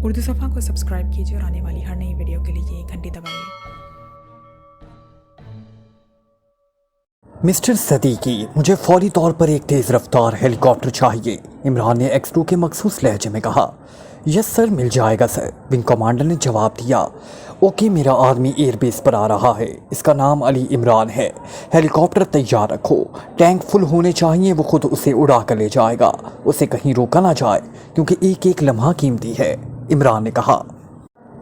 उर्दू सफ़ा को सब्सक्राइब कीजिए और आने वाली हर नई वीडियो के लिए घंटी दबाइए। मिस्टर सदीकी, मुझे फौरी तौर पर एक तेज़ रफ्तार हेलीकॉप्टर चाहिए। इमरान ने एक्स2 के मखसूस लहजे में कहा। यस सर, मिल जाएगा सर, विंग कमांडर ने जवाब दिया। ओके, मेरा आदमी एयरबेस पर आ रहा है। इसका नाम अली इमरान है। हेलीकॉप्टर तैयार रखो। टैंक फुल होने चाहिए, वो खुद उसे उड़ा कर ले जाएगा। उसे कहीं रोका ना जाए क्योंकि एक एक लम्हा कीमती है, इमरान ने कहा।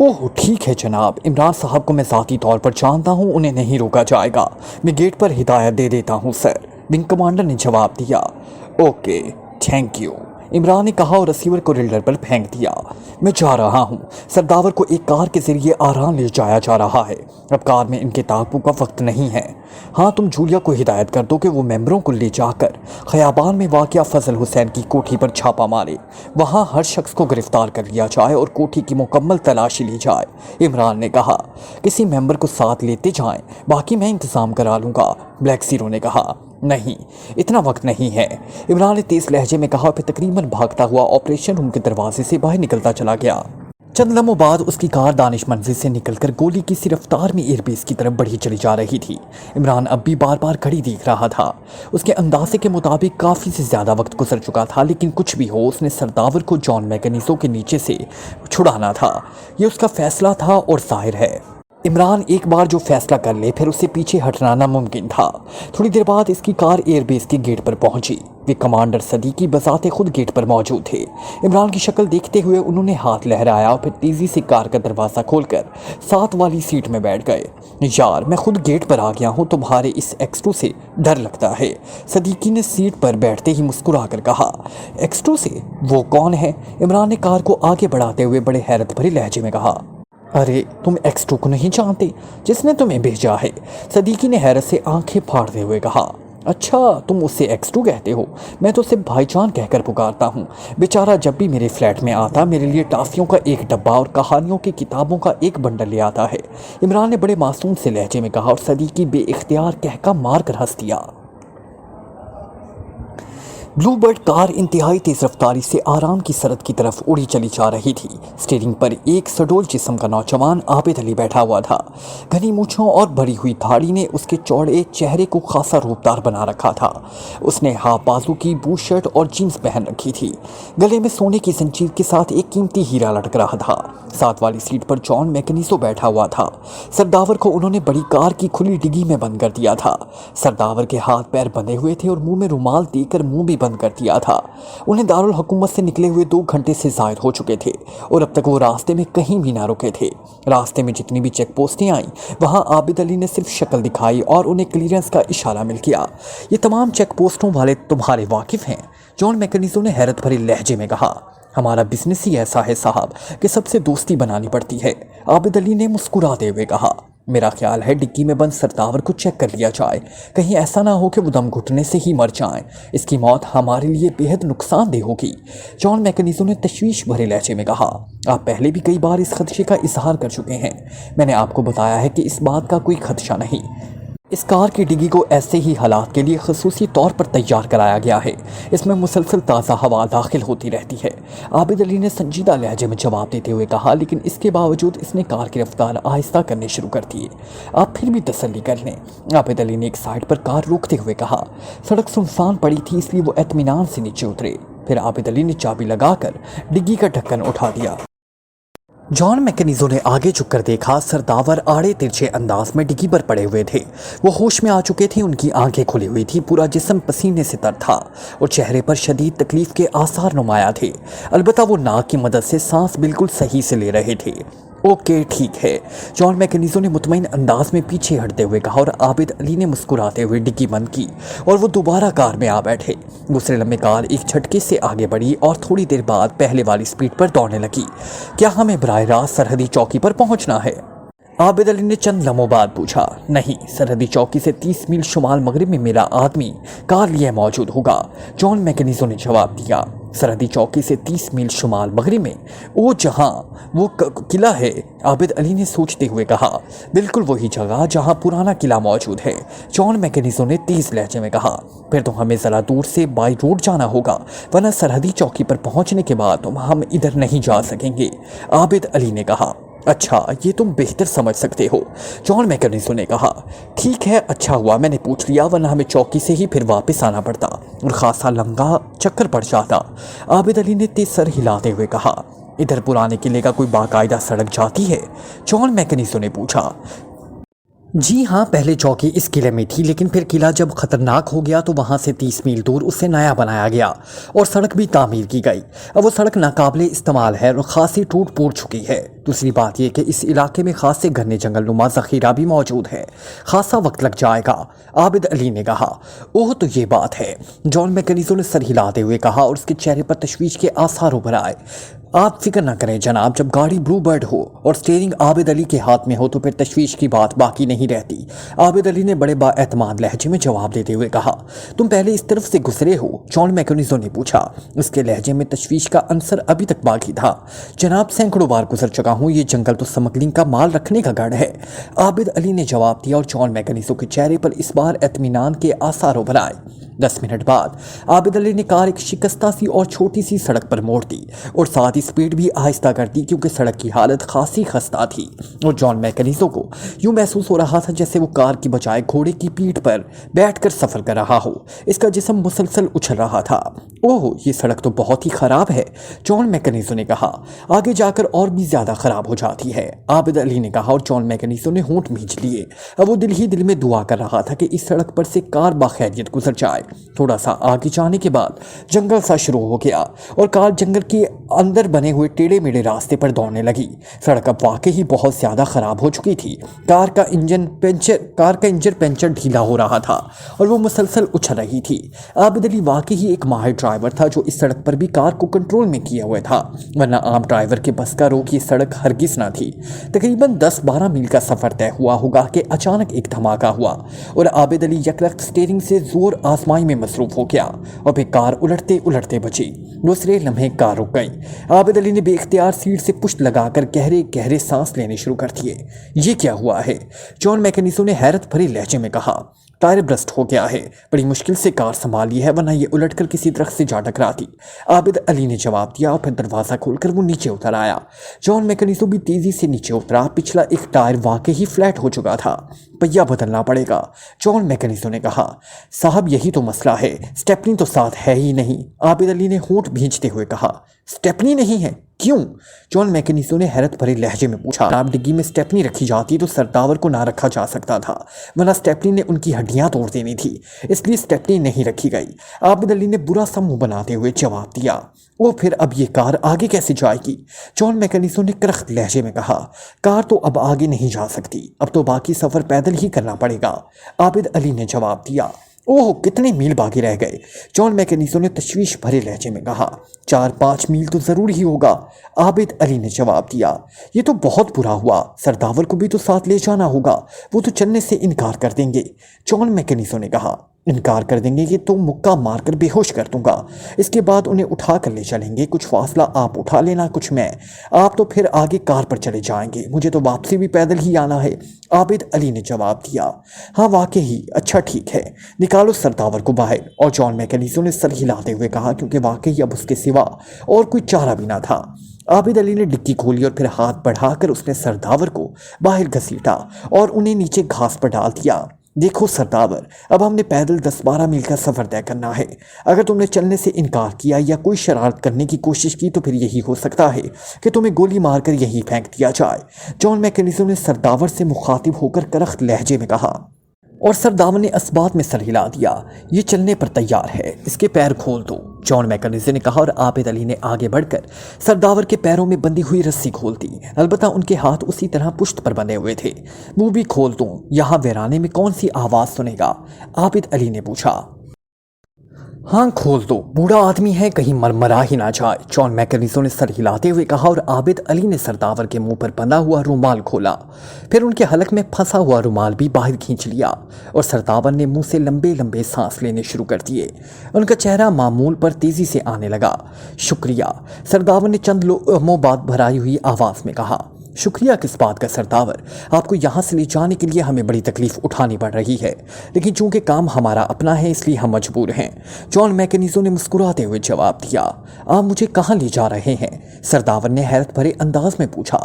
ओह ठीक है जनाब, इमरान साहब को मैं ज़ाती तौर पर जानता हूँ, उन्हें नहीं रोका जाएगा। मैं गेट पर हिदायत दे देता हूँ सर, विंग कमांडर ने जवाब दिया। ओके, थैंक यू, इमरान ने कहा और रिसीवर को रिल्डर पर फेंक दिया। मैं जा रहा हूँ। सरदावर को एक कार के ज़रिए आराम ले जाया जा रहा है। अब कार में इनके ताक़बू का वक्त नहीं है। हाँ, तुम जूलिया को हिदायत कर दो कि वो मेंबरों को ले जाकर खयाबान में वाक़या फजल हुसैन की कोठी पर छापा मारे। वहाँ हर शख्स को गिरफ्तार कर लिया जाए और कोठी की मुकम्मल तलाशी ली जाए, इमरान ने कहा। किसी मेंबर को साथ लेते जाएं, बाकी मैं इंतज़ाम करा लूँगा, ब्लैक ज़ीरो ने कहा। नहीं, इतना वक्त नहीं है, इमरान ने तेज लहजे में कहा। फिर तकरीबन भागता हुआ ऑपरेशन रूम के दरवाजे से बाहर निकलता चला गया। चंद लम्हों बाद उसकी कार दानिश मंजिल से निकलकर गोली की सी रफ्तार में एयरबेस की तरफ बढ़ी चली जा रही थी। इमरान अब भी बार बार घड़ी देख रहा था। उसके अंदाजे के मुताबिक काफ़ी से ज़्यादा वक्त गुजर चुका था, लेकिन कुछ भी हो, उसने सरदावर को जॉन मैकेनिज़ो के नीचे से छुड़ाना था। ये उसका फैसला था और जाहिर है इमरान एक बार जो फैसला कर ले फिर उससे पीछे हटना नामुमकिन था। थोड़ी देर बाद इसकी कार एयरबेस के गेट पर पहुंची। वे कमांडर सदीकी बजाते खुद गेट पर मौजूद थे। इमरान की शक्ल देखते हुए उन्होंने हाथ लहराया और फिर तेज़ी से कार का दरवाज़ा खोलकर साथ वाली सीट में बैठ गए। यार, मैं खुद गेट पर आ गया हूँ, तुम्हारे इस एक्स2 से डर लगता है, सदीकी ने सीट पर बैठते ही मुस्कुरा कर कहा। एक्स2 से? वो कौन है? इमरान ने कार को आगे बढ़ाते हुए बड़े हैरत भरे लहजे में कहा। अरे, तुम एक्स2 को नहीं जानते जिसने तुम्हें भेजा है, सदीकी ने हैरत से आंखें फाड़ते हुए कहा। अच्छा, तुम उससे एक्स2 कहते हो? मैं तो उसे भाईजान कहकर पुकारता हूँ। बेचारा जब भी मेरे फ्लैट में आता मेरे लिए टाफियों का एक डब्बा और कहानियों की किताबों का एक बंडल ले आता है, इमरान ने बड़े मासूम से लहजे में कहा और सदीकी बेइख्तियार कहका मार कर हंस दिया। ब्लूबर्ड कार इंतहाई तेज़ रफ्तारी से आराम की सरहद की तरफ उड़ी चली जा रही थी। स्टीयरिंग पर एक सडोल जिस्म का नौजवान आबिद अली बैठा हुआ था। घनी मूंछों और भरी हुई दाढ़ी ने उसके चौड़े चेहरे को खासा रूपदार बना रखा था। उसने हाफ बाजू की बूट शर्ट और जीन्स पहन रखी थी। गले में सोने की जंजीर के साथ एक कीमती हीरा लटक रहा था। साथ वाली सीट पर जॉन मैकेनिज़ो बैठा हुआ था। सरदावर को उन्होंने बड़ी कार की खुली डिग्गी में बंद कर दिया था। सरदावर के हाथ पैर बंधे हुए थे और मुंह में रुमाल देकर मुंह भी बंद कर दिया था। उन्हें दारुल हुकूमत से निकले हुए 2 घंटे से ज़ायद हो चुके थे और अब तक वो रास्ते में कहीं भी ना रुके थे। रास्ते में जितनी भी चेक पोस्टें आईं, वहाँ आबिद अली ने सिर्फ शक्ल दिखाई और उन्हें क्लियरेंस का इशारा मिल गया। ये तमाम चेक पोस्टों वाले तुम्हारे वाकिफ़ हैं? जॉन मैकेनिज़ो ने हैरत भरे लहजे में कहा। हमारा बिजनेस ही ऐसा है साहब कि सबसे दोस्ती बनानी पड़ती है, आबिद अली ने मुस्कुराते हुए कहा। मेरा ख्याल है डिग्गी में बंद सरदावर को चेक कर लिया जाए, कहीं ऐसा ना हो कि वो दम घुटने से ही मर जाएं। इसकी मौत हमारे लिए बेहद नुकसानदेह होगी, जॉन मैकेनिज़ो ने तशवीश भरे लहजे में कहा। आप पहले भी कई बार इस खदशे का इजहार कर चुके हैं। मैंने आपको बताया है कि इस बात का कोई खदशा नहीं। इस कार की डिग्गी को ऐसे ही हालात के लिए खसूसी तौर पर तैयार कराया गया है। इसमें मुसलसल ताज़ा हवा दाखिल होती रहती है, आबिद अली ने संजीदा लहजे में जवाब देते हुए कहा। लेकिन इसके बावजूद इसने कार की रफ्तार आहिस्ता करने शुरू कर दी। आप फिर भी तसल्ली कर लें, आबिद अली ने एक साइड पर कार रोकते हुए कहा। सड़क सुनसान पड़ी थी, इसलिए वो इत्मीनान से नीचे उतरे। फिर आबिद अली ने चाबी लगाकर डिग्गी का ढक्कन उठा दिया। जॉन मैकेनिज़ो ने आगे झुककर देखा। सरदावर आड़े तिरछे अंदाज में डिग्गी पर पड़े हुए थे। वो होश में आ चुके थे, उनकी आंखें खुली हुई थी, पूरा जिस्म पसीने से तर था और चेहरे पर शदीद तकलीफ के आसार नुमाया थे। अलबत्ता वो नाक की मदद से सांस बिल्कुल सही से ले रहे थे। ओके, ठीक है, जॉन मैकेनिज़ो ने मुतमईन अंदाज में पीछे हटते हुए कहा और आबिद अली ने मुस्कुराते हुए डिग्गी बंद की और वो दोबारा कार में आ बैठे। दूसरे लम्हे कार एक झटके से आगे बढ़ी और थोड़ी देर बाद पहले वाली स्पीड पर दौड़ने लगी। क्या हमें बराह रास्त सरहदी चौकी पर पहुंचना है? आबिद अली ने चंद लम्हों बाद पूछा। नहीं, सरहदी चौकी से 30 मील शुमाल मगरिब में मेरा आदमी कार लिए मौजूद होगा, जॉन मैकेनिज़ो ने जवाब दिया। सरहदी चौकी से 30 मील शुमाल मगरिब में वो जहां वो किला है, आबिद अली ने सोचते हुए कहा। बिल्कुल वही जगह जहां पुराना किला मौजूद है, जॉन मैकेनिज़ो ने तेज लहजे में कहा। फिर तो हमें ज़रा दूर से बाई रोड जाना होगा, वरना सरहदी चौकी पर पहुंचने के बाद हम इधर नहीं जा सकेंगे, आबिद अली ने कहा। अच्छा, ये तुम बेहतर समझ सकते हो, जॉन मैकेनिज़ो ने कहा। ठीक है, अच्छा हुआ मैंने पूछ लिया, वरना हमें चौकी से ही फिर वापस आना पड़ता और खासा लंबा चक्कर पड़ जाता, आबिद अली ने तेज सर हिलाते हुए कहा। इधर पुराने किले का कोई बाकायदा सड़क जाती है, जॉन मैकेनिज़ो ने पूछा। जी हाँ, पहले चौकी इस किले में थी, लेकिन फिर किला जब खतरनाक हो गया तो वहाँ से 30 मील दूर उसे नया बनाया गया और सड़क भी तामीर की गई। अब वो सड़क नाकाबिले इस्तेमाल है और ख़ासी टूट फूट चुकी है। दूसरी बात यह कि इस इलाके में खासे घने जंगलनुमा ज़ख़ीरा भी मौजूद है, खासा वक्त लग जाएगा, आबिद अली ने कहा। ओह, तो ये बात है, जॉन मैकेनिज़ो ने सर हिलाते हुए कहा और उसके चेहरे पर तशवीश के आसार उभर आए। आप फिक्र ना करें जनाब, जब गाड़ी ब्लू बर्ड हो और स्टीयरिंग आबिद अली के हाथ में हो तो फिर तशवीश की बात बाकी नहीं रहती, आबिद अली ने बड़े बाएतमाद लहजे में जवाब देते हुए कहा। तुम पहले इस तरफ से गुजरे हो, जॉन मैकेनिज़ो ने पूछा। उसके लहजे में तशवीश का अंसर अभी तक बाकी था। जनाब, सैकड़ों बार गुजर चुका हूँ, ये जंगल तो स्मगलिंग का माल रखने का गढ़ है, आबिद अली ने जवाब दिया और जॉन मैकेनिज़ो के चेहरे पर इस बार इत्मीनान के आसार उभर आए। 10 मिनट बाद आबिद अली ने कार एक शिकस्ता सी और छोटी सी सड़क पर मोड़ दी और साथ ही स्पीड भी आहिस्ता कर दी, क्योंकि सड़क की हालत खासी खस्ता थी और जॉन मैकेनिज़ो को यूं महसूस हो रहा था जैसे वो कार की बजाय घोड़े की पीठ पर बैठकर सफ़र कर रहा हो। इसका जिस्म मुसलसल उछल रहा था। ओह, ये सड़क तो बहुत ही ख़राब है, जॉन मैकेनिज़ो ने कहा। आगे जाकर और भी ज़्यादा ख़राब हो जाती है, आबिद अली ने कहा और जॉन मैकेनिज़ो ने होंठ भींच लिए। अब वो दिल ही दिल में दुआ कर रहा था कि इस सड़क पर से कार बाखैरियत गुजर जाए। थोड़ा सा आगे जाने के बाद जंगल सा शुरू हो गया और कार जंगल के अंदर बने हुए टेढ़े मेढ़े रास्ते पर दौड़ने लगी। सड़क अब वाकई ही बहुत ज़्यादा ख़राब हो चुकी थी। कार का इंजन पंचर ढीला हो रहा था और वो मुसलसल उछल रही थी। आबिद अली वाकई ही एक माहिर ड्राइवर था जो इस सड़क पर भी कार को कंट्रोल में किया हुआ था, वरना आम ड्राइवर के बस का रोक ये सड़क हरगिज़ ना थी। तकरीबन 10-12 मील का सफ़र तय हुआ होगा कि अचानक एक धमाका हुआ और आबिद अली यकलख्त स्टीयरिंग से जोर आजमाई में मसरूफ़ हो गया और फिर कार उलटते उलटते बची। दूसरे लम्हे कार रुक गई। आबिद अली ने बेख्तियार सीट से पुश्त लगाकर गहरे गहरे सांस लेने शुरू कर दिए। ये क्या हुआ है, जॉन मैकेनिज़ो ने हैरत भरे लहजे में कहा। टायर ब्रस्ट हो गया है, बड़ी मुश्किल से कार संभाली है, वरना ये उलटकर किसी दरख्त से जा टकराती, आबिद अली ने जवाब दिया और फिर दरवाज़ा खोलकर वो नीचे उतर आया। जॉन मैकेनिज़ो भी तेज़ी से नीचे उतरा। पिछला एक टायर वाकई ही फ्लैट हो चुका था, पहिया बदलना पड़ेगा, जॉन मैकेनिज़ो ने कहा। साहब, यही तो मसला है, स्टेपनी तो साथ है ही नहीं, आबिद अली ने होंठ भींचते हुए कहा। स्टेपनी नहीं है? क्यों, जॉन मैकेनिज़ो ने हैरत भरे लहजे में पूछा। आप डिग्गी में स्टेपनी रखी जाती तो सरदावर को ना रखा जा सकता था, वरना स्टेपनी ने उनकी हड्डियां तोड़ देनी थी, इसलिए स्टेपनी नहीं रखी गई, आबिद अली ने बुरा सा मुंह बनाते हुए जवाब दिया। वो फिर अब ये कार आगे कैसे जाएगी, जॉन मैकेनिज़ो ने करख्त लहजे में कहा। कार तो अब आगे नहीं जा सकती, अब तो बाकी सफ़र पैदल ही करना पड़ेगा, आबिद अली ने जवाब दिया। ओह, कितने मील बाकी रह गए, जॉन मैकेनिज़ो ने तशवीश भरे लहजे में कहा। 4-5 मील तो ज़रूर ही होगा, आबिद अली ने जवाब दिया। ये तो बहुत बुरा हुआ, सरदावर को भी तो साथ ले जाना होगा, वो तो चलने से इनकार कर देंगे, जॉन मैकेनिज़ो ने कहा। इनकार कर देंगे कि तो मुक्का मारकर बेहोश कर दूंगा, इसके बाद उन्हें उठा कर ले चलेंगे, कुछ फासला आप उठा लेना, कुछ मैं, आप तो फिर आगे कार पर चले जाएंगे, मुझे तो वापसी भी पैदल ही आना है, आबिद अली ने जवाब दिया। हाँ वाकई ही, अच्छा ठीक है, निकालो सरदावर को बाहर, और जॉन मैकेनिज़ो ने सर हिलाते हुए कहा, क्योंकि वाकई अब उसके सिवा और कोई चारा भी ना था। आबिद अली ने डिक्की खोली और फिर हाथ बढ़ाकर उसने सरदावर को बाहर घसीटा और उन्हें नीचे घास पर डाल दिया। देखो सरदावर, अब हमने पैदल 10-12 मील का सफ़र तय करना है, अगर तुमने चलने से इनकार किया या कोई शरारत करने की कोशिश की तो फिर यही हो सकता है कि तुम्हें गोली मारकर यहीं फेंक दिया जाए, जॉन मैकेनिज़ो ने सरदावर से मुखातिब होकर करख्त लहजे में कहा। और सरदावर ने असबात में सर हिला दिया। ये चलने पर तैयार है, इसके पैर खोल दो, जॉन मैकेनिज़ो ने कहा और आबिद अली ने आगे बढ़कर सरदावर के पैरों में बंधी हुई रस्सी खोल दी। अलबत्ता उनके हाथ उसी तरह पुश्त पर बंधे हुए थे। मुँह भी खोल दूँ, यहाँ वीराने में कौन सी आवाज़ सुनेगा, आबिद अली ने पूछा। हाँ खोल दो, बूढ़ा आदमी है, कहीं मरमरा ही ना जाए, जॉन मैकेनिज़ो ने सर हिलाते हुए कहा और आबिद अली ने सरदावर के मुंह पर बंधा हुआ रुमाल खोला। फिर उनके हलक में फंसा हुआ रुमाल भी बाहर खींच लिया और सरदावर ने मुंह से लंबे लंबे सांस लेने शुरू कर दिए। उनका चेहरा मामूल पर तेजी से आने लगा। शुक्रिया, सरदावर ने चंद लोमों बाद भराई हुई आवाज़ में कहा। शुक्रिया किस बात का सरदावर, आपको यहाँ से ले जाने के लिए हमें बड़ी तकलीफ उठानी पड़ रही है, लेकिन चूंकि काम हमारा अपना है इसलिए हम मजबूर हैं। जॉन मैकेनिज़ो ने मुस्कुराते हुए जवाब दिया। आप मुझे कहाँ ले जा रहे हैं? सरदावर ने हैरत भरे अंदाज में पूछा।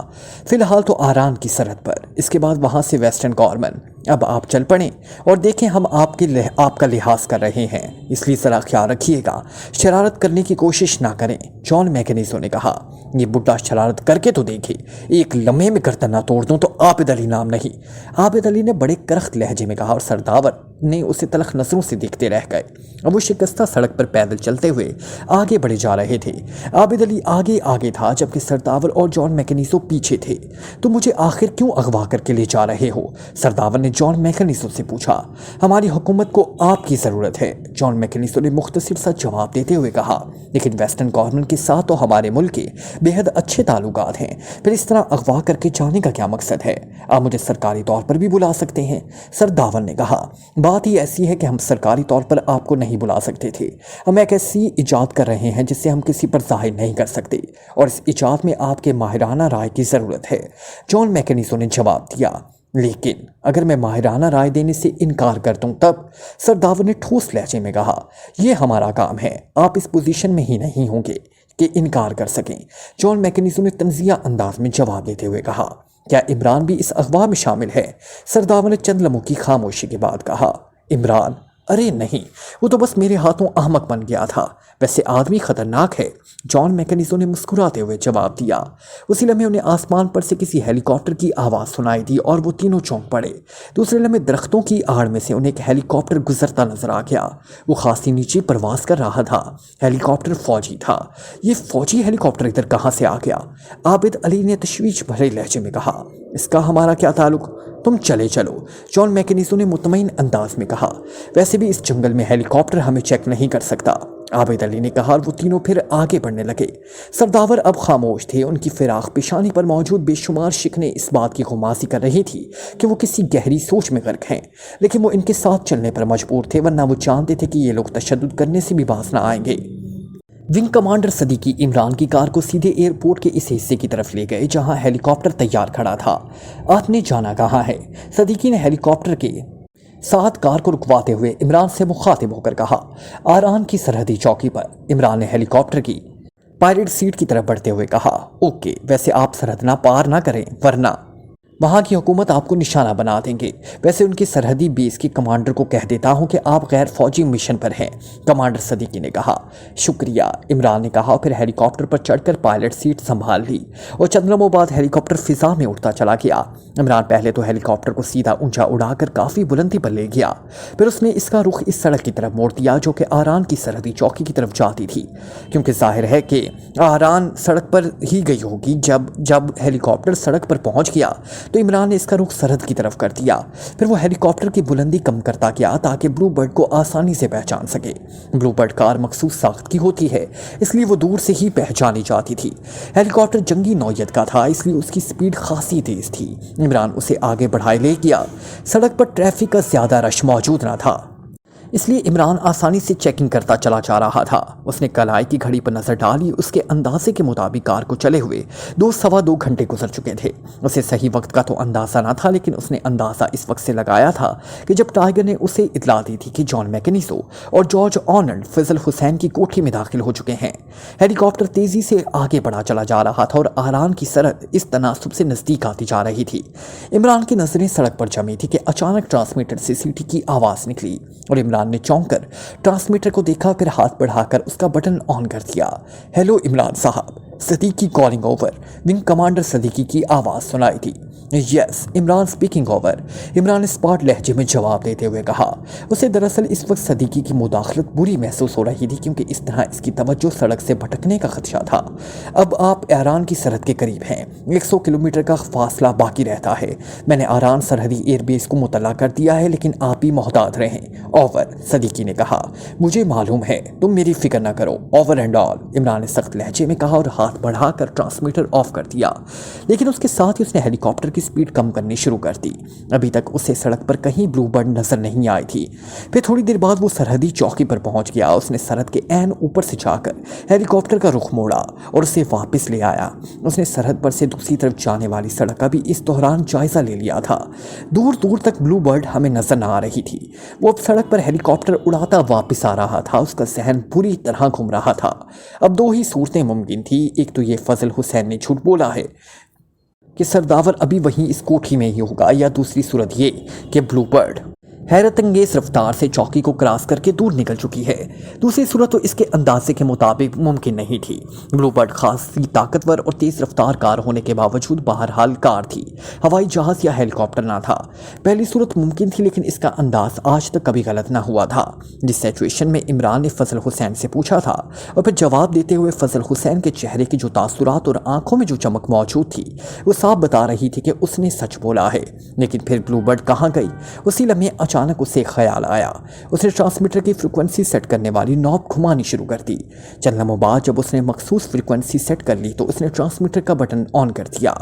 फिलहाल तो आरान की सरहद पर, इसके बाद वहाँ से वेस्टर्न कॉर्मन। अब आप चल पड़ें और देखें, हम आपका लिहाज कर रहे हैं, इसलिए ज़रा ख्याल रखिएगा, शरारत करने की कोशिश ना करें। जॉन मैकेनिज़ो ने कहा। ये बुढ़ा शरारत करके तो देखे, एक लम्हे में गर्दन ना तोड़ दूं तो आबिद अली नाम नहीं। आबिद अली ने बड़े करख्त लहजे में कहा और सरदावर ने उसे तलख नजरों से देखते रह गए। अब वो शिकस्ता सड़क पर पैदल चलते हुए आगे बढ़े जा रहे थे। आबिद अली आगे आगे था जबकि सरदावर और जॉन मैकेनिज़ो पीछे थे। तो मुझे आखिर क्यों अगवा करके ले जा रहे हो? सरदावर ने जॉन मैकेनिज़ो से पूछा। हमारी हुकूमत को आपकी ज़रूरत है, जॉन मैकेनिज़ो ने मुख्तसर सा जवाब देते हुए कहा। लेकिन वेस्टर्न गवर्नमेंट के साथ तो हमारे मुल्क के बेहद अच्छे ताल्लुकात हैं, फिर इस तरह अगवा करके जाने का क्या मकसद है? आप मुझे सरकारी तौर पर भी बुला सकते हैं, सरदावर ने कहा। बात ही ऐसी है कि हम सरकारी तौर पर आपको नहीं बुला सकते थे। हम एक ऐसी इजाद कर रहे हैं जिससे हम किसी पर जाहिर नहीं कर सकते, और इस इजाद में आपके माहिराना राय की ज़रूरत है, जॉन मैकेनिज़ो ने जवाब दिया। लेकिन अगर मैं माहिराना राय देने से इनकार कर दूं तब? सरदावर ने ठोस लहजे में कहा। यह हमारा काम है, आप इस पोजीशन में ही नहीं होंगे कि इनकार कर सकें, जॉन मैकेनिज़ो ने तंजिया अंदाज में जवाब देते हुए कहा। क्या इमरान भी इस अगवा में शामिल है? सरदावर ने चंद लम्हों की खामोशी के बाद कहा। इमरान? अरे नहीं, वो तो बस मेरे हाथों अहमक बन गया था, वैसे आदमी खतरनाक है, जॉन मैकेनिज़ो ने मुस्कुराते हुए जवाब दिया। उसी लम्हे उन्हें आसमान पर से किसी हेलीकॉप्टर की आवाज़ सुनाई दी और वो तीनों चौंक पड़े। दूसरे लम्हे दरख्तों की आड़ में से उन्हें एक हेलीकॉप्टर गुजरता नजर आ गया। वो खासी नीचे परवास कर रहा था। हेलीकॉप्टर फौजी था। ये फौजी हेलीकॉप्टर इधर कहाँ से आ गया? आबिद अली ने तशवीश भरे लहजे में कहा। इसका हमारा क्या ताल्लुक, तुम चले चलो, जॉन मैकेनिज़ो ने मुतमईन अंदाज में कहा। वैसे भी इस जंगल में हेलीकॉप्टर हमें चेक नहीं कर सकता, आबिद अली ने कहा और वो तीनों फिर आगे बढ़ने लगे। सरदावर अब खामोश थे। उनकी फिराक पेशानी पर मौजूद बेशुमार शिकने इस बात की गुमासी कर रही थी कि वो किसी गहरी सोच में गर्क हैं, लेकिन वो इनके साथ चलने पर मजबूर थे, वरना वो जानते थे कि ये लोग तशद्दुद करने से भी बाज न आएंगे। विंग कमांडर सदीकी इमरान की कार को सीधे एयरपोर्ट के इस हिस्से की तरफ ले गए जहां हेलीकॉप्टर तैयार खड़ा था। आपने जाना कहाँ है? सदीकी ने हेलीकॉप्टर के साथ कार को रुकवाते हुए इमरान से मुखातिब होकर कहा। आरान की सरहदी चौकी पर, इमरान ने हेलीकॉप्टर की पायलट सीट की तरफ बढ़ते हुए कहा। ओके, वैसे आप सरहद ना पार ना करें वरना वहाँ की हुकूमत आपको निशाना बना देंगे। वैसे उनके सरहदी बेस के कमांडर को कह देता हूँ कि आप गैर फौजी मिशन पर हैं, कमांडर सदीकी ने कहा। शुक्रिया, इमरान ने कहा, फिर हेलीकॉप्टर पर चढ़कर पायलट सीट संभाल ली और चंद लम्हों बाद हेलीकॉप्टर फिजा में उड़ता चला गया। इमरान पहले तो हेलीकॉप्टर को सीधा ऊंचा उड़ाकर काफ़ी बुलंदी पर ले गया, फिर उसने इसका रुख इस सड़क की तरफ मोड़ दिया जो कि आरान की सरहदी चौकी की तरफ जाती थी, क्योंकि जाहिर है कि आरान सड़क पर ही गई होगी। जब हेलीकॉप्टर सड़क पर पहुँच गया तो इमरान ने इसका रुख सरहद की तरफ कर दिया। फिर वो हेलीकॉप्टर की बुलंदी कम करता गया ताकि ब्लू बर्ड को आसानी से पहचान सके। ब्लू बर्ड कार मखसूस साख्त की होती है, इसलिए वो दूर से ही पहचानी जाती थी। हेलीकॉप्टर जंगी नौयत का था, इसलिए उसकी स्पीड खासी तेज थी। इमरान उसे आगे बढ़ाए ले गया। सड़क पर ट्रैफिक का ज़्यादा रश मौजूद न था, इसलिए इमरान आसानी से चेकिंग करता चला जा रहा था। उसने कलाई की घड़ी पर नजर डाली। उसके अंदाजे के मुताबिक कार को चले हुए 2-2.25 घंटे गुजर चुके थे। उसे सही वक्त का तो अंदाज़ा ना था, लेकिन उसने अंदाज़ा इस वक्त से लगाया था कि जब टाइगर ने उसे इतला दी थी कि जॉन मैकेनिज़ो और जॉर्ज ऑर्नल्ड फजल हुसैन की कोठी में दाखिल हो चुके हैं। हेलीकॉप्टर तेज़ी से आगे बढ़ा चला जा रहा था और आरान की सरहद इस तनासुब से नज़दीक आती जा रही थी। इमरान की नज़रें सड़क पर जमी थी कि अचानक ट्रांसमीटर से सीटी की आवाज़ निकली और इमरान ने चौंक कर ट्रांसमीटर को देखा, फिर हाथ बढ़ाकर उसका बटन ऑन कर दिया। हेलो इमरान साहब, Siddiqui calling over, wing commander Siddiqui کی آواز سنائی تھی۔ Yes, Imran speaking over, Imran اسپاٹ لہجے میں جواب دیتے ہوئے کہا۔ اسے دراصل اس وقت صدیقی کی مداخلت بری محسوس ہو رہی تھی، کیونکہ اس طرح اس کی توجہ سڑک سے بھٹکنے کا خدشہ تھا۔ اب آپ ایران کی سرحد کے قریب ہیں، 100 کلومیٹر کا فاصلہ باقی رہتا ہے۔ میں نے ایران سرحدی ایئر بیس کو مطلع کر دیا ہے، لیکن آپ بھی محتاط رہیں۔ اوور، صدیقی نے کہا۔ مجھے معلوم ہے، تم میری فکر نہ کرو۔ اوور اینڈ آل، عمران نے سخت لہجے میں کہا اور ہاتھ بڑھا کر ٹرانسمیٹر آف کر دیا، لیکن اس کے ساتھ ہی اس نے ہیلی کاپٹر کی سپیڈ کم کرنی شروع کر دی۔ ابھی تک اسے سڑک پر کہیں بلو برڈ نظر نہیں آئی تھی۔ پھر تھوڑی دیر بعد وہ سرحدی چوکی پر پہنچ گیا۔ اس نے سرحد کے عین اوپر سے جا کر ہیلی کاپٹر کا رخ موڑا اور اسے واپس لے آیا۔ اس نے سرحد پر سے دوسری طرف جانے والی سڑک کا بھی اس دوران جائزہ لے لیا تھا۔ دور دور تک بلو برڈ ہمیں نظر نہ آ رہی تھی۔ وہ اب سڑک پر ہیلی کاپٹر اڑاتا واپس آ رہا تھا۔ اس کا ذہن پوری طرح گھوم رہا تھا۔ اب دو ہی صورتیں ممکن تھی، ایک تو یہ فضل حسین نے جھوٹ بولا ہے کہ سرداور ابھی وہیں اس کوٹھی میں ہی ہوگا، یا دوسری صورت یہ کہ بلو برڈ حیرت انگیز رفتار سے چوکی کو کراس کر کے دور نکل چکی ہے۔ دوسری صورت تو اس کے اندازے کے مطابق ممکن نہیں تھی۔ بلو برڈ خاصی طاقتور اور تیز رفتار کار ہونے کے باوجود بہرحال کار تھی، ہوائی جہاز یا ہیلی کاپٹر نہ تھا۔ پہلی صورت ممکن تھی، لیکن اس کا انداز آج تک کبھی غلط نہ ہوا تھا۔ جس سچویشن میں عمران نے فضل حسین سے پوچھا تھا اور پھر جواب دیتے ہوئے فضل حسین کے چہرے کی جو تاثرات اور آنکھوں میں جو چمک موجود تھی، وہ صاف بتا رہی تھی کہ اس نے سچ بولا ہے۔ لیکن پھر بلو برڈ کہاں گئی؟ اسی لمحے اچانک اسے خیال آیا۔ اس نے ٹرانسمیٹر کی فریکوینسی سیٹ کرنے والی نوب گھمانی شروع کر دی۔ چند لمحوں بعد جب اس نے مخصوص فریکوینسی سیٹ کر لی تو اس نے ٹرانسمیٹر کا بٹن آن کر دیا۔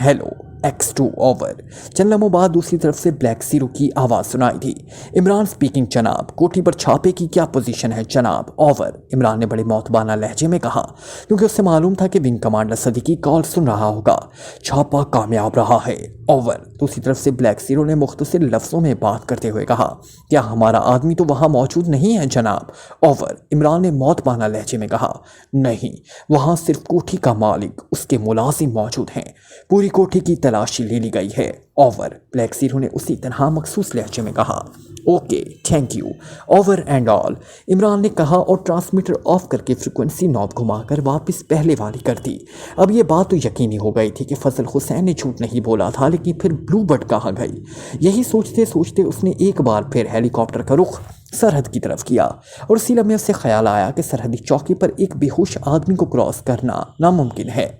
Hello X2 over. چند لمحوں بعد دوسری طرف سے بلیک زیرو کی آواز سنائی تھی۔ عمران اسپیکنگ جناب، کوٹھی پر چھاپے کی کیا پوزیشن ہے جناب؟ اوور، عمران نے بڑے معتبانہ لہجے میں کہا، کیونکہ اس سے معلوم تھا کہ ونگ کمانڈر صدیقی کال سن رہا ہوگا۔ چھاپا کامیاب رہا ہے۔ اوور، دوسری طرف سے بلیک زیرو نے مختصر لفظوں میں بات کرتے ہوئے کہا، کیا ہمارا آدمی تو وہاں موجود نہیں ہے جناب؟ اوور، عمران نے معتبانہ لہجے میں کہا، نہیں، وہاں صرف کوٹھی کا مالک، اس کے ملازم موجود ہیں۔ پوری کوٹھی کی تلاشی لے لی گئی ہے۔ اوور، بلیک زیرو نے اسی طرح مخصوص لہجے میں کہا۔ Okay, thank you, over and all, Imran نے کہا اور ٹرانسمیٹر آف کر کے فریکوینسی نوب گھما کر واپس پہلے والی کر دی۔ اب یہ بات تو یقینی ہو گئی تھی کہ فضل حسین نے جھوٹ نہیں بولا تھا، لیکن پھر بلو برڈ کہاں گئی؟ یہی سوچتے سوچتے اس نے ایک بار پھر ہیلی کاپٹر کا رخ سرحد کی طرف کیا اور اسی لمحے اسے خیال آیا کہ سرحدی چوکی پر ایک بے ہوش آدمی کو کراس کرنا ناممکن ہے۔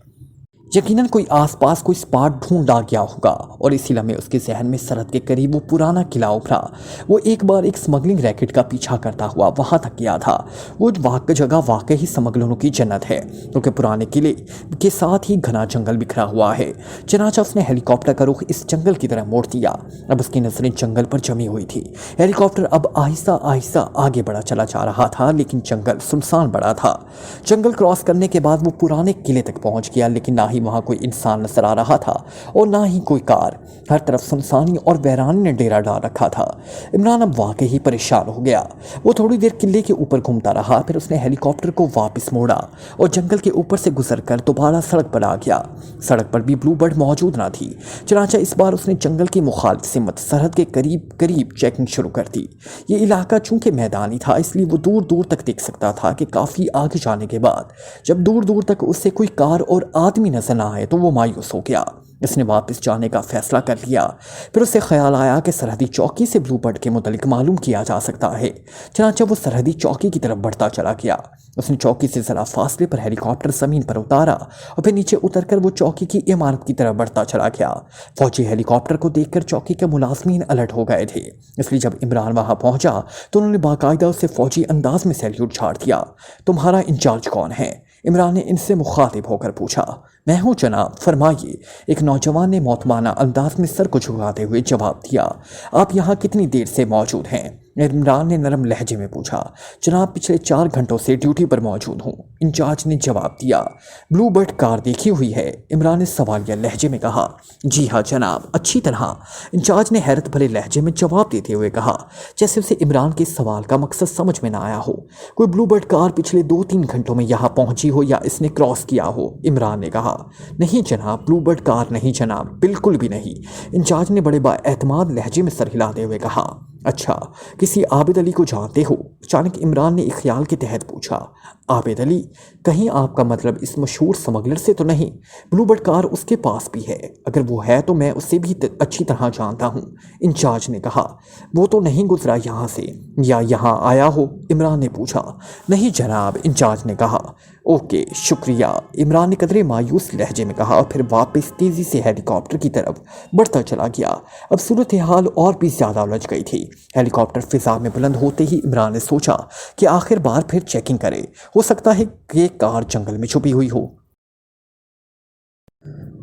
یقیناً کوئی آس پاس کوئی سپاٹ ڈھونڈا گیا ہوگا، اور اسی لمحے اس کے ذہن میں سرحد کے قریب وہ پرانا قلعہ ابھرا۔ وہ ایک بار ایک سمگلنگ ریکٹ کا پیچھا کرتا ہوا وہاں تک گیا تھا۔ وہ جگہ واقعی سمگلروں کی جنت ہے، کیونکہ پرانے قلعے کے ساتھ ہی گھنا جنگل بکھرا ہوا ہے۔ چنانچہ اس نے ہیلی کاپٹر کا رخ اس جنگل کی طرف موڑ دیا۔ اب اس کی نظریں جنگل پر جمی ہوئی تھی۔ ہیلی کاپٹر اب آہستہ آہستہ آگے بڑھا چلا جا رہا تھا، لیکن جنگل سنسان بڑا تھا۔ جنگل کراس کرنے کے بعد وہ پرانے قلعے تک پہنچ گیا، لیکن نہ ہی وہاں کوئی انسان نظر آ رہا تھا اور نہ ہی کوئی کار۔ ہر طرف سنسانی اور ویرانی نے ڈیرا ڈال رکھا تھا۔ عمران اب واقعی پریشان ہو گیا۔ وہ تھوڑی دیر قلعے کے اوپر گھومتا رہا، پھر اس نے ہیلی کاپٹر کو واپس موڑا اور جنگل کے اوپر سے گزر کر دوبارہ سڑک پر آ گیا۔ سڑک پر بھی بلو برڈ موجود نہ تھی۔ چنانچہ اس بار اس نے جنگل کی مخالف سمت سرحد کے قریب چیکنگ شروع کر دی۔ یہ علاقہ چونکہ میدانی تھا، اس لیے وہ دور دور تک دیکھ سکتا تھا کہ کافی آگے جانے کے بعد جب دور دور تک اس سے کوئی کار اور آدمی نظر نہ آئے تو وہ مایوس ہو گیا۔ اس نے واپس جانے کا فیصلہ کر لیا۔ پھر اسے خیال آیا کہ سرحدی چوکی سے بلو برڈ کے متعلق معلوم کیا جا سکتا ہے۔ چنانچہ وہ سرحدی چوکی کی طرف بڑھتا چلا گیا۔ اس نے چوکی سے ذرا فاصلے پر ہیلی کاپٹر زمین پر اتارا اور پھر نیچے اتر کر وہ چوکی کی عمارت کی طرف بڑھتا چلا گیا۔ فوجی ہیلی کاپٹر کو دیکھ کر چوکی کے ملازمین الرٹ ہو گئے تھے، اس لیے جب عمران وہاں پہنچا تو انہوں نے باقاعدہ اسے فوجی انداز میں سیلیوٹ چھاڑ دیا۔ تمہارا انچارج کون ہے؟ عمران نے ان سے مخاطب ہو کر پوچھا۔ میں ہوں جناب، فرمائیے، ایک نوجوان نے معتمانہ انداز میں سر کو جھکاتے ہوئے جواب دیا۔ آپ یہاں کتنی دیر سے موجود ہیں؟ عمران نے نرم لہجے میں پوچھا۔ جناب، پچھلے 4 گھنٹوں سے ڈیوٹی پر موجود ہوں، انچارج نے جواب دیا۔ بلو برڈ کار دیکھی ہوئی ہے؟ عمران نے سوالیہ لہجے میں کہا۔ جی ہاں جناب، اچھی طرح، انچارج نے حیرت بھرے لہجے میں جواب دیتے ہوئے کہا، جیسے اسے عمران کے سوال کا مقصد سمجھ میں نہ آیا ہو۔ کوئی بلو برڈ کار پچھلے 2-3 گھنٹوں میں یہاں پہنچی ہو یا اس نے کراس کیا ہو؟ عمران نے کہا۔ نہیں جناب، بلو برڈ کار نہیں جناب، بالکل بھی نہیں، انچارج نے بڑے با اعتماد لہجے میں سر ہلاتے ہوئے کہا۔ अच्छा, किसी आबिद अली को जानते हो? अचानक इमरान ने एक ख्याल के तहत पूछा। आबिद अली? कहीं आपका मतलब इस मशहूर स्मगलर से तो नहीं? ब्लूबर्ड कार उसके पास भी है। अगर वो है तो मैं उसे भी अच्छी तरह जानता हूँ, इंचार्ज ने कहा। वो तो नहीं गुजरा यहाँ से, या यहाँ आया हो? इमरान ने पूछा। नहीं जनाब, इंचार्ज ने कहा। ओके, शुक्रिया, इमरान ने कदरे मायूस लहजे में कहा और फिर वापस तेज़ी से हेलीकॉप्टर की तरफ बढ़ता चला गया। अब सूरत हाल और भी ज़्यादा उलझ गई थी। हेलीकॉप्टर फिजा में बुलंद होते ही इमरान ने सोचा कि आखिर बार फिर चेकिंग करे। हो सकता है कि कार जंगल में छुपी हुई हो।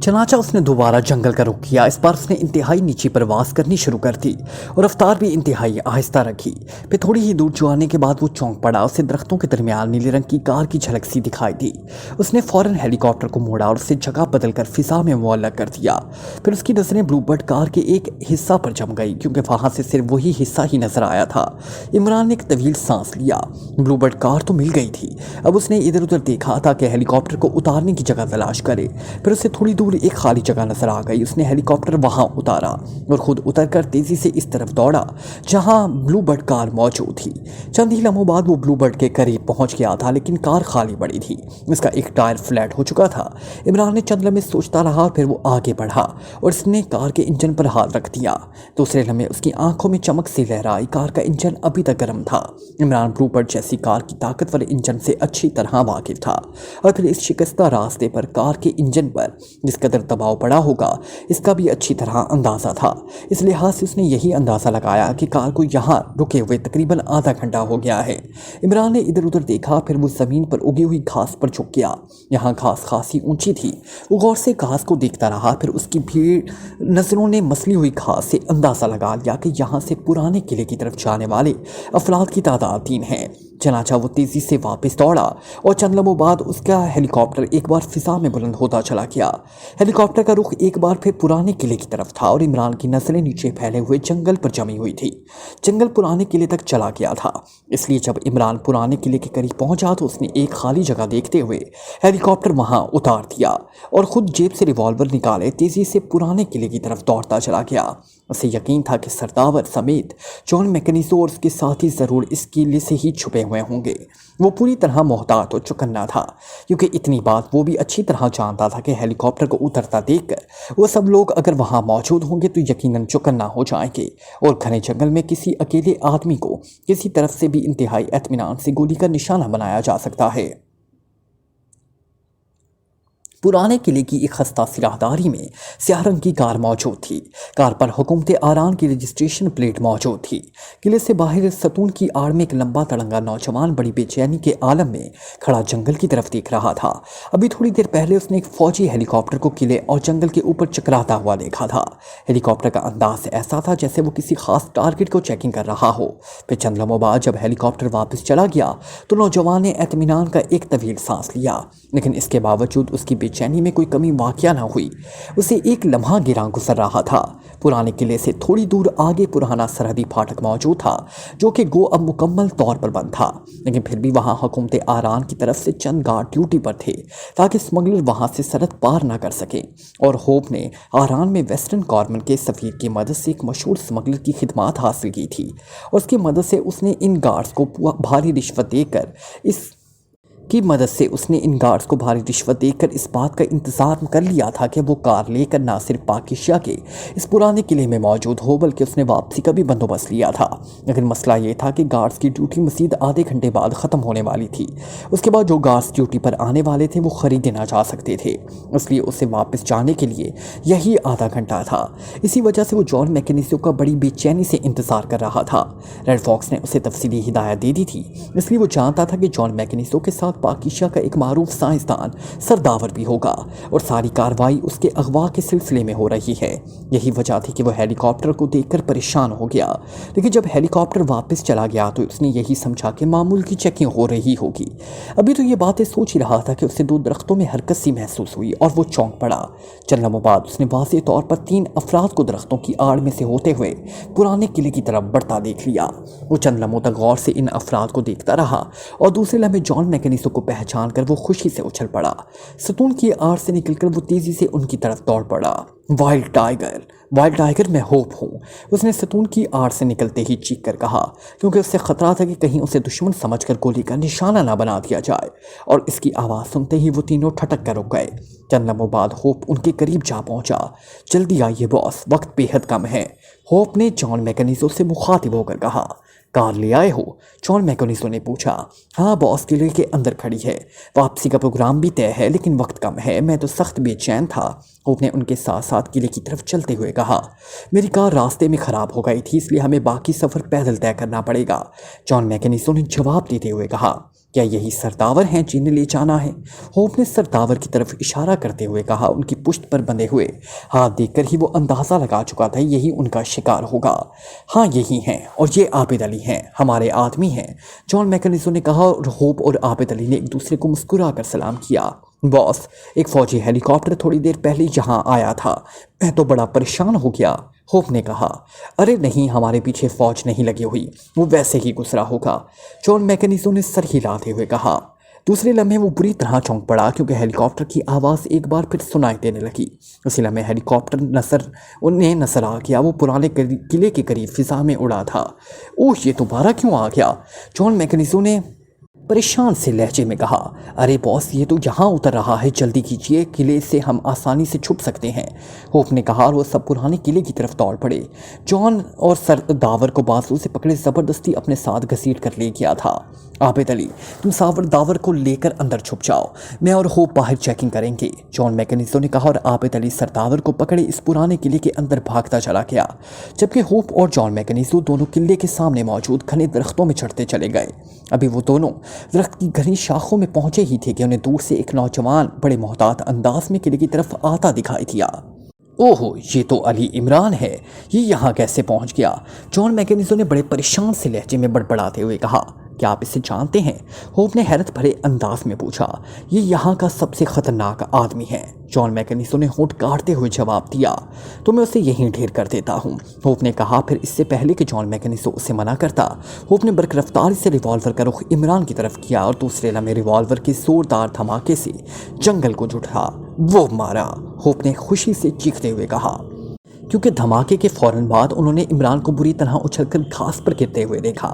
चनाचा उसने दोबारा जंगल का रुख किया। इस बार उसने इंतहाई नीची परवास करनी शुरू कर दी और रफ्तार भी इंतहाई आहिस्ता रखी। फिर थोड़ी ही दूर जो आने के बाद वो चौंक पड़ा। उसे दरख्तों के दरमियान नीले रंग की कार की झलक सी दिखाई दी। उसने फौरन हेलीकॉप्टर को मोड़ा और उसे जगह बदलकर फिजा में मुअल्लक कर दिया। फिर उसकी नजरें ब्लूबर्ड कार के एक हिस्सा पर जम गई, क्योंकि वहां से सिर्फ वही हिस्सा ही नजर आया था। इमरान ने एक तवील सांस लिया। ब्लूबर्ड कार तो मिल गई थी। अब उसने इधर उधर देखा ताकि हेलीकॉप्टर को उतारने की जगह तलाश करे। फिर उसे थोड़ी दूर एक खाली जगह नजर आ गई। उसने हेलीकॉप्टर वहां उतारा और खुद उतरकर तेजी से इस तरफ दौड़ा जहां ब्लूबर्ड कार मौजूद थी। चंद ही लम्हों बाद वो ब्लूबर्ड के करीब पहुंच गया था, लेकिन कार खाली पड़ी थी। इसका एक टायर फ्लैट हो चुका था। इमरान ने चंद लम्हे सोचता रहा, फिर वो आगे बढ़ा और उसने कार के इंजन पर हाथ रख दिया। दूसरे लम्हे उसकी आंखों में चमक सी लहराई। कार का इंजन अभी तक गर्म था। इमरान ब्लूबर्ड जैसी कार की ताकतवर इंजन से अच्छी तरह वाकिफ था और फिर इस शिकस्ता रास्ते पर कार के इंजन पर जिस कदर दबाव पड़ा होगा इसका भी अच्छी तरह अंदाजा था। इस लिहाज से उसने यही अंदाजा लगाया कि कार को यहाँ रुके हुए तकरीबन आधा घंटा हो गया है। इमरान ने इधर उधर देखा, फिर वो जमीन पर उगी हुई घास पर झुक गया। यहाँ घास खासी ऊंची थी। वो गौर से घास को देखता रहा, फिर उसकी भीड़ नजरों ने मसली हुई घास से अंदाजा लगा लिया कि यहाँ से पुराने किले की तरफ जाने वाले अफराद की तादाद 3 है। चनाचा वो तेजी से वापस दौड़ा और चंद लम्हों बाद उसका हेलीकॉप्टर एक बार फिजा में बुलंद होता चला गया। हेलीकॉप्टर का रुख एक बार फिर पुराने किले की तरफ था और इमरान की नजरें नीचे फैले हुए जंगल पर जमी हुई थी। जंगल पुराने किले तक चला गया था, इसलिए जब इमरान पुराने किले के करीब पहुंचा तो उसने एक खाली जगह देखते हुए हेलीकॉप्टर वहां उतार दिया और खुद जेब से रिवॉल्वर निकाले तेजी से पुराने किले की तरफ दौड़ता चला गया। उसे यकीन था कि सरदावर समेत जॉन मैकेनिज़ो और उसके साथी ज़रूर इस किले से ही छुपे हुए होंगे। वो पूरी तरह मोहतात और चौकन्ना था, क्योंकि इतनी बात वो भी अच्छी तरह जानता था कि हेलीकॉप्टर को उतरता देखकर वो सब लोग अगर वहां मौजूद होंगे तो यकीनन चौकन्ना हो जाएंगे और घने जंगल में किसी अकेले आदमी को किसी तरफ से भी इंतहाई इत्मीनान से गोली का निशाना बनाया जा सकता है। पुराने किले की एक खस्ता सी राहदारी में स्याह रंग की कार मौजूद थी। कार पर हुकूमत आरान की रजिस्ट्रेशन प्लेट मौजूद थी। किले से बाहर सतून की आड़ में एक लंबा तड़ंगा नौजवान बड़ी बेचैनी के आलम में खड़ा जंगल की तरफ देख रहा था। अभी थोड़ी देर पहले उसने एक फौजी हेलीकॉप्टर को किले और जंगल के ऊपर चकराता हुआ देखा था। हेलीकॉप्टर का अंदाज ऐसा था जैसे वो किसी खास टारगेट को चेकिंग कर रहा हो। फिर चंद लम्हों बाद जब हेलीकॉप्टर वापस चला गया तो नौजवान ने इत्मीनान का एक तवील सांस लिया, लेकिन इसके बावजूद उसकी बेचैनी में कोई कमी वाक़या ना हुई। उसे एक लम्हा गिरा गुजर रहा था। पुराने किले से थोड़ी दूर आगे पुराना सरहदी फाटक मौजूद था, जो कि गो अब मुकम्मल तौर पर बंद था, लेकिन फिर भी वहां हुकूमत आरान की तरफ से चंद गार्ड ड्यूटी पर थे ताकि स्मगलर वहां से सरहद पार ना कर सके। और होप ने आरान में वेस्टर्न कॉर्मन के सफ़ीर की मदद से एक मशहूर स्मगलर की खिदमात हासिल की थी और उसकी मदद से उसने इन गार्ड्स को भारी रिश्वत देकर इस बात का इंतज़ार कर लिया था कि वो कार लेकर ना सिर्फ पाकिस्तान के इस पुराने किले में मौजूद हो बल्कि उसने वापसी का भी बंदोबस्त लिया था। लेकिन मसला ये था कि गार्ड्स की ड्यूटी मज़ीद आधे घंटे बाद ख़त्म होने वाली थी। उसके बाद जो गार्ड्स ड्यूटी पर आने वाले थे वो ख़रीदे ना जा सकते थे, इसलिए उसे वापस जाने के लिए यही आधा घंटा था। इसी वजह से वो जॉन मैकेनिज़ो का बड़ी बेचैनी से इंतज़ार कर रहा था। रेड फॉक्स ने उसे तफसीली हिदायत दे दी थी, इसलिए वो जानता था कि जॉन मैकेनिज़ो के साथ पाकिस्तान का एक मारूफ साइंसदान सरदावर भी होगा और सारी कार्रवाई उसके अगवा के सिलसिले में हो रही है। यही वजह थी कि वो हेलीकॉप्टर को देखकर परेशान हो गया, लेकिन जब हेलीकॉप्टर वापस चला गया तो उसने यही समझा कि मामूल की चेकिंग हो रही होगी। अभी तो ये बातें सोच ही रहा था कि उसे 2 दरख्तों में हरकत सी महसूस हुई और वो चौंक पड़ा। चंद लम्हों बाद उसने वाज़ेह तौर पर 3 अफराद को दरख्तों की आड़ में से होते हुए पुराने किले की तरफ बढ़ता देख लिया। वो चंद लम्हों तक गौर से इन अफराद को देखता रहा और दूसरे लम्हे जॉन मैकेनिज़ो मैकेनिज्म को पहचान कर वो खुशी से उछल पड़ा। सतून की आड़ से निकलकर वो तेजी से उनकी तरफ दौड़ पड़ा। वाइल्ड टाइगर मैं होप हूँ, उसने सतून की आड़ से निकलते ही चीख कर कहा, क्योंकि उससे खतरा था कि कहीं उसे दुश्मन समझकर गोली का निशाना ना बना दिया जाए। और इसकी आवाज़ सुनते ही वो तीनों ठटक कर रुक गए। चंद लम्हों बाद होप उनके करीब जा पहुंचा। जल्दी आइए बॉस, वक्त बेहद कम है, होप ने जॉन मैकेनिज़ो से मुखातिब होकर कहा। कार ले आए हो? जॉन मैकेनिज़ो ने पूछा। हाँ बॉस, किले के अंदर खड़ी है, वापसी का प्रोग्राम भी तय है, लेकिन वक्त कम है, मैं तो सख्त बेचैन था, होप ने उनके साथ साथ किले की तरफ चलते हुए कहा। मेरी कार रास्ते में ख़राब हो गई थी, इसलिए हमें बाकी सफ़र पैदल तय करना पड़ेगा, जॉन मैकेनिज़ो ने जवाब देते हुए कहा। क्या यही सरदावर हैं जिन्हें ले जाना है? होप ने सरदावर की तरफ इशारा करते हुए कहा। उनकी पुश्त पर बंधे हुए हाथ देखकर ही वो अंदाज़ा लगा चुका था यही उनका शिकार होगा। हाँ यही हैं, और ये आबिद अली हैं, हमारे आदमी हैं, जॉन मैकेनिज़ो ने कहा। और होप और आबिद अली ने एक दूसरे को मुस्कुरा कर सलाम किया। बॉस, एक फ़ौजी हेलीकॉप्टर थोड़ी देर पहले यहाँ आया था, मैं तो बड़ा परेशान हो गया, होप ने कहा। अरे नहीं, हमारे पीछे फ़ौज नहीं लगी हुई, वो वैसे ही गुजरा होगा, जॉन मैकेनिज़ो ने सर हिलाते हुए कहा। दूसरे लम्हे वो बुरी तरह चौंक पड़ा, क्योंकि हेलीकॉप्टर की आवाज़ एक बार फिर सुनाई देने लगी। उसी लम्हे हेलीकॉप्टर उन्हें नजर आ गया। वो पुराने किले के करीब फिजा में उड़ा था। ओह, ये दोबारा क्यों आ गया? जॉन मैकेनिज़ो ने परेशान से लहजे में कहा। अरे बॉस, ये तो यहाँ उतर रहा है, जल्दी कीजिए, किले से हम आसानी से छुप सकते हैं, होप ने कहा। और वो सब पुराने किले की तरफ दौड़ पड़े। जॉन और सरदावर को बाजू से पकड़े ज़बरदस्ती अपने साथ घसीट कर ले गया था। आबिद अली, तुम सरदावर को लेकर अंदर छुप जाओ, मैं और होप बाहर चेकिंग करेंगे, जॉन मैकेनिज़ो ने कहा। और आबिद अली सरदावर को पकड़े इस पुराने किले के अंदर भागता चला गया, जबकि होप और जॉन मैकेनिज़ो दोनों किले के सामने मौजूद घने दरख्तों में चढ़ते चले गए। अभी वो दोनों दरख्त की घनी शाखों में पहुंचे ही थे कि उन्हें दूर से एक नौजवान बड़े मोहतात अंदाज में किले की तरफ आता दिखाई दिया। ओहो, ये तो अली इमरान है, ये यहाँ कैसे पहुंच गया? जॉन मैकेनिज़ो ने बड़े परेशान से लहजे में बड़बड़ाते हुए कहा। क्या आप इसे जानते हैं? होप ने हैरत भरे अंदाज में पूछा। ये यहाँ का सबसे खतरनाक आदमी है, जॉन मैकेनिज़ो ने होंठ काटते हुए जवाब दिया। तो मैं उसे यहीं ढेर कर देता हूँ, होप ने कहा। फिर इससे पहले कि जॉन मैकेनिज़ो उसे मना करता, होप ने बरक रफ्तारी से रिवॉल्वर का रुख इमरान की तरफ किया और दूसरे लम्हे रिवॉल्वर के जोरदार धमाके से जंगल को झुठा वो मारा, होप ने खुशी से चीखते हुए कहा, क्योंकि धमाके के फौरन बाद उन्होंने इमरान को बुरी तरह उछलकर घास पर गिरते हुए देखा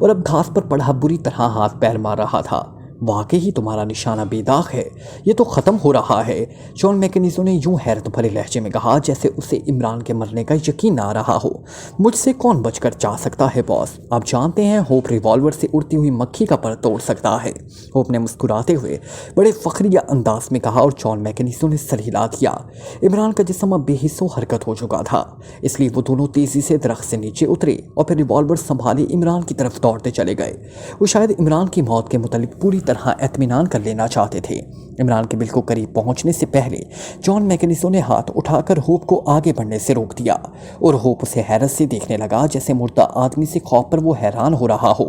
और अब घास पर पड़ा बुरी तरह हाथ पैर मार रहा था। वाकई ही तुम्हारा निशाना बेदाग है, ये तो ख़त्म हो रहा है, जॉन मैकेनिज़ो ने यूं हैरत भरे लहजे में कहा जैसे उसे इमरान के मरने का यकीन ना रहा हो। मुझसे कौन बचकर जा सकता है बॉस? आप जानते हैं होप रिवॉल्वर से उड़ती हुई मक्खी का पर तोड़ सकता है, होप ने मुस्कुराते हुए बड़े फखरिया अंदाज में कहा। और जॉन मैकेनिज़ो ने सर हिला दिया। इमरान का जिस्म अब बेहिस्सो हरकत हो चुका था, इसलिए वो दोनों तेज़ी से दरख्त से नीचे उतरे और फिर रिवॉल्वर संभाले इमरान की तरफ दौड़ते चले गए। वो शायद इमरान की मौत के मुतालिक पूरी तरह इत्मीनान कर लेना चाहते थे। इमरान के बिल्कुल करीब पहुंचने से पहले जॉन मैकेनिज़ो ने हाथ उठाकर होप को आगे बढ़ने से रोक दिया और होप उसे हैरत से देखने लगा, जैसे मुर्दा आदमी से खौफ पर वो हैरान हो रहा हो।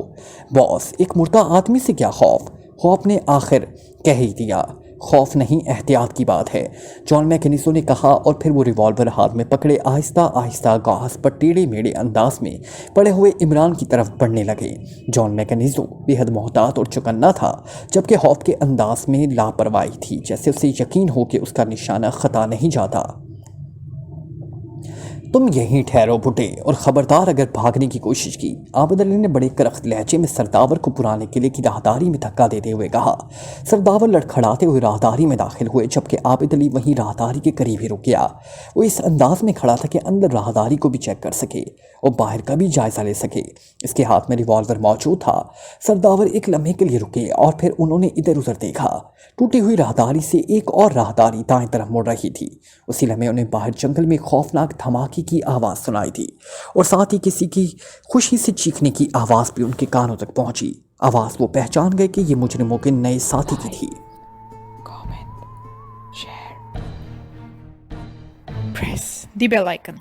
बॉस, एक मुर्दा आदमी से क्या खौफ? होप ने आखिर कह ही दिया। खौफ नहीं, एहतियात की बात है, जॉन मैकेनिज़ो ने कहा। और फिर वो रिवॉल्वर हाथ में पकड़े आहिस्ता आहिस्ता घास पर टेढ़े मेढ़े अंदाज में पड़े हुए इमरान की तरफ बढ़ने लगे। जॉन मैकेनिज़ो बेहद मोहतात और चौकन्ना था, जबकि खौफ के अंदाज में लापरवाही थी, जैसे उसे यकीन हो कि उसका निशाना खता नहीं जाता। तुम यहीं ठहरो बुड्ढे, और ख़बरदार अगर भागने की कोशिश की, आबिद अली ने बड़े करख्त लहजे में सरदावर को पुराने किले की राहदारी में धक्का देते हुए कहा। सरदावर लड़खड़ाते हुए राहदारी में दाखिल हुए, जबकि आबिद अली वहीं राहदारी के करीब ही रुक गया। वो इस अंदाज में खड़ा था कि अंदर राहदारी को भी चेक कर सके और बाहर का भी जायज़ा ले सके। इसके हाथ में रिवॉल्वर मौजूद था। सरदावर एक लम्हे के लिए रुके और फिर उन्होंने इधर उधर देखा। टूटी हुई राहदारी से एक और राहदारी दाएं तरफ मुड़ रही थी। उसी लम्हे उन्हें बाहर जंगल में खौफनाक धमाके की आवाज़ सुनाई थी और साथ ही किसी की खुशी से चीखने की आवाज़ भी उनके कानों तक पहुंची। आवाज़ वो पहचान गए कि ये मुजरिमों के नए साथी की थी। Comment, share, press the bell icon